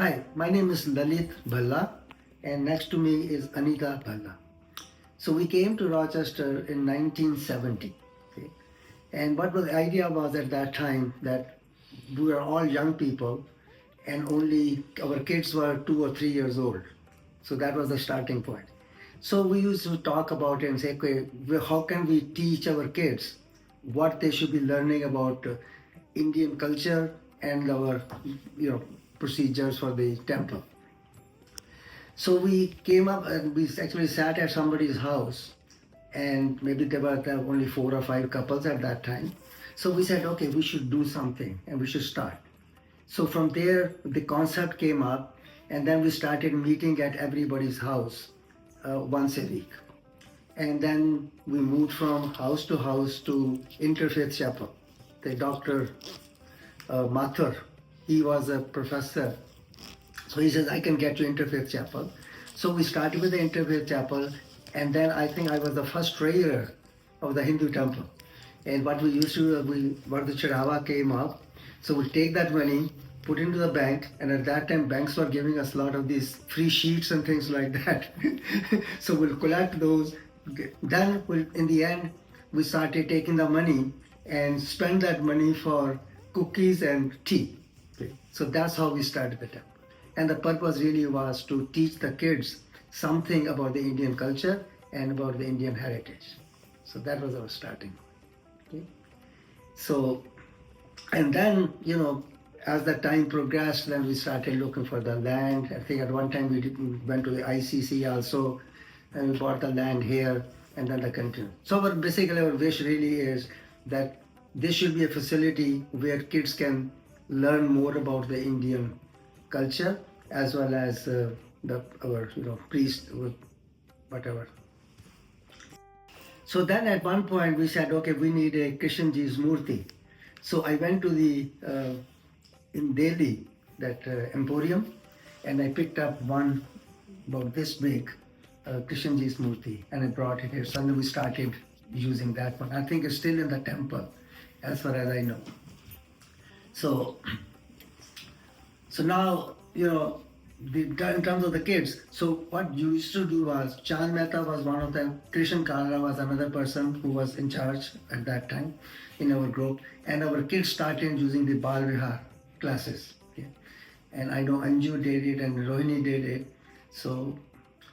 Hi, my name is Lalit Bhalla, and next to me is Anita Bhalla. So we came to Rochester in 1970. Okay? And what was the idea was at that time that we were all young people and only our kids were 2 or 3 years old. So that was the starting point. So we used to talk about it and say, okay, how can we teach our kids what they should be learning about Indian culture and our, procedures for the temple. So we came up and we actually sat at somebody's house, and maybe there were only 4 or 5 couples at that time. So we said, okay, we should do something and we should start. So from there, the concept came up, and then we started meeting at everybody's house once a week. And then we moved from house to Interfaith Chapel. The Dr. Mathur, he was a professor. So he says, I can get to Interfaith Chapel. So we started with the Interfaith Chapel, and then I think I was the first treasurer of the Hindu temple. And what we used to do, when the Chadawa came up, so we take that money, put into the bank, and at that time banks were giving us a lot of these free sheets and things like that. So we'll collect those. Then in the end, we started taking the money and spend that money for cookies and tea. So that's how we started the temple. And the purpose really was to teach the kids something about the Indian culture and about the Indian heritage. So that was our starting. Okay. So, and then, as the time progressed, then we started looking for the land. I think at one time we went to the ICC also, and we bought the land here, and then the continue. So basically our wish really is that this should be a facility where kids can learn more about the Indian culture, as well as our priest, whatever. So then at one point we said, okay, we need a Krishnji's Murti. So I went to the in Delhi, that emporium, and I picked up one about this big Krishnji's Murti, and I brought it here. So then we started using that one. I think it's still in the temple, as far as I know. So now, in terms of the kids, so what you used to do was, Chand Mehta was one of them, Krishan Kalra was another person who was in charge at that time in our group, and our kids started using the Bal Vihar classes. Okay? And I know Anju did it and Rohini did it. So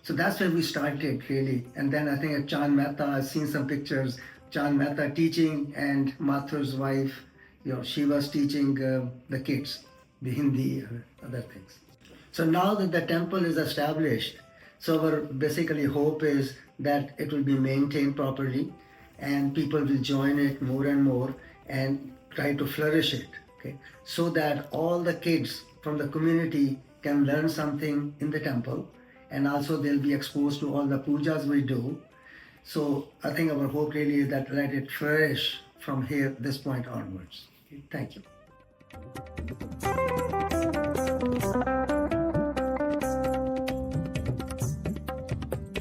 that's where we started really. And then I think at Chand Mehta, I've seen some pictures, Chand Mehta teaching, and Mathur's wife, she was teaching the kids, the Hindi and other things. So now that the temple is established, so our basically hope is that it will be maintained properly and people will join it more and more and try to flourish it, okay? So that all the kids from the community can learn something in the temple, and also they'll be exposed to all the pujas we do. So I think our hope really is that let it flourish from here, this point onwards. Okay, thank you.